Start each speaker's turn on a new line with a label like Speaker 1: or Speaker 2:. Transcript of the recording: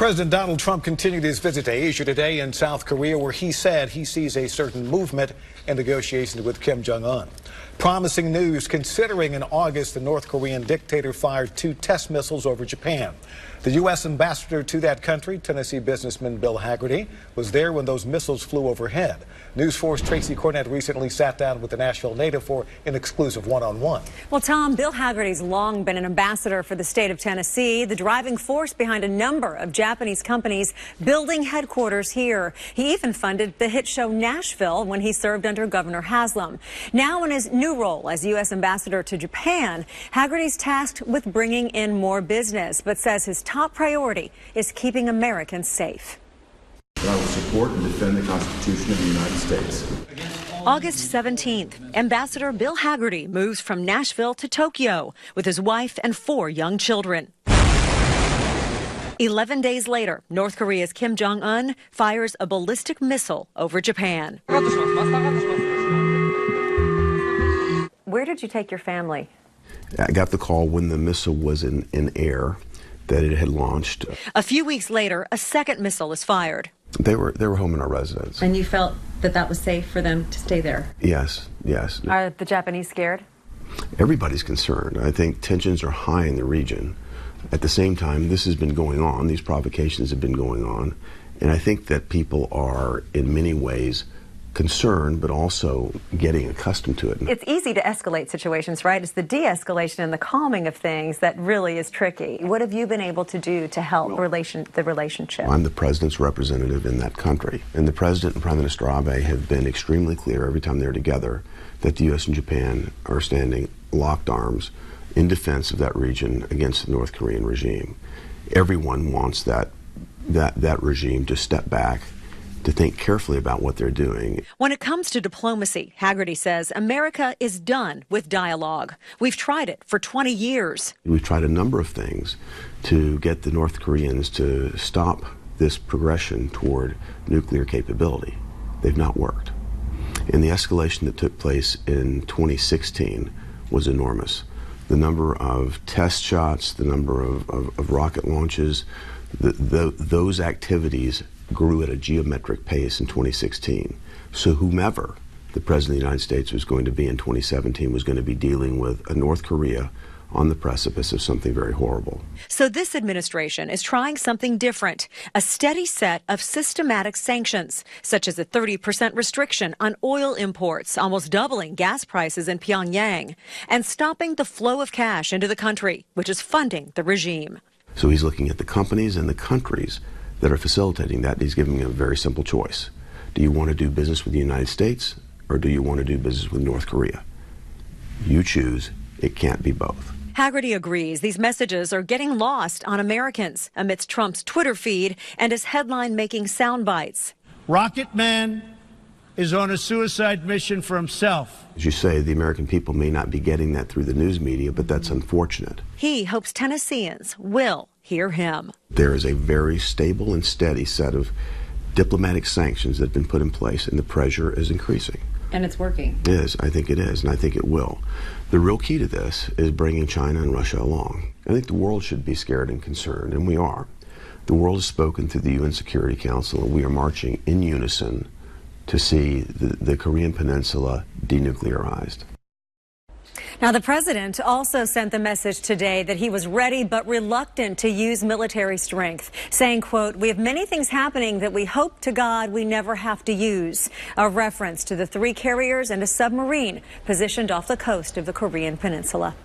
Speaker 1: President Donald Trump continued his visit to Asia today in South Korea, where he said he sees a certain movement in negotiations with Kim Jong-un. Promising news, considering in August the North Korean dictator fired 2 test missiles over Japan. The U.S. ambassador to that country, Tennessee businessman Bill Hagerty, was there when those missiles flew overhead. News 4's Tracy Cornett recently sat down with the Nashville native for an exclusive one-on-one.
Speaker 2: Well, Tom, Bill Hagerty's long been an ambassador for the state of Tennessee, the driving force behind a number of Japanese companies building headquarters here. He even funded the hit show Nashville when he served under Governor Haslam. Now in his new role as U.S. ambassador to Japan, Hagerty's tasked with bringing in more business, but says his top priority is keeping Americans safe.
Speaker 3: I will support and defend the Constitution of the United States.
Speaker 2: August 17th, Ambassador Bill Hagerty moves from Nashville to Tokyo with his wife and 4 young children. 11 days later, North Korea's Kim Jong-un fires a ballistic missile over Japan. Where did you take your family?
Speaker 4: I got the call when the missile was in air that it had launched.
Speaker 2: A few weeks later, a second missile is fired.
Speaker 4: They were home in our residence.
Speaker 2: And you felt that that was safe for them to stay there?
Speaker 4: Yes, yes.
Speaker 2: Are the Japanese scared?
Speaker 4: Everybody's concerned. I think tensions are high in the region. At the same time, this has been going on. These provocations have been going on. And I think that people are, in many ways, concerned, but also getting accustomed to it.
Speaker 2: It's easy to escalate situations, right? It's the de-escalation and the calming of things that really is tricky. What have you been able to do to help the relationship?
Speaker 4: I'm the president's representative in that country, and the president and Prime Minister Abe have been extremely clear every time they're together that the U.S. and Japan are standing locked arms in defense of that region against the North Korean regime. Everyone wants that regime to step back, to think carefully about what they're doing.
Speaker 2: When it comes to diplomacy, Hagerty says America is done with dialogue. We've tried it for 20 years.
Speaker 4: We've tried a number of things to get the North Koreans to stop this progression toward nuclear capability. They've not worked. And the escalation that took place in 2016 was enormous. The number of test shots, the number of rocket launches, those activities grew at a geometric pace in 2016. So whomever the President of the United States was going to be in 2017 was going to be dealing with a North Korea on the precipice of something very horrible.
Speaker 2: So this administration is trying something different, a steady set of systematic sanctions, such as a 30% restriction on oil imports, almost doubling gas prices in Pyongyang, and stopping the flow of cash into the country, which is funding the regime.
Speaker 4: So he's looking at the companies and the countries that are facilitating that. He's giving them a very simple choice. Do you want to do business with the United States, or do you want to do business with North Korea? You choose. It can't be both.
Speaker 2: Hagerty agrees these messages are getting lost on Americans amidst Trump's Twitter feed and his headline-making sound bites.
Speaker 5: Rocket Man is on a suicide mission for himself.
Speaker 4: As you say, the American people may not be getting that through the news media, but that's unfortunate.
Speaker 2: He hopes Tennesseans will hear him.
Speaker 4: There is a very stable and steady set of diplomatic sanctions that have been put in place, and the pressure is increasing.
Speaker 2: And it's working.
Speaker 4: It is. I think it is, and I think it will. The real key to this is bringing China and Russia along. I think the world should be scared and concerned, and we are. The world has spoken through the UN Security Council, and we are marching in unison to see the Korean Peninsula denuclearized.
Speaker 2: Now, the president also sent the message today that he was ready but reluctant to use military strength, saying, quote, "We have many things happening that we hope to God we never have to use," a reference to the 3 carriers and a submarine positioned off the coast of the Korean Peninsula.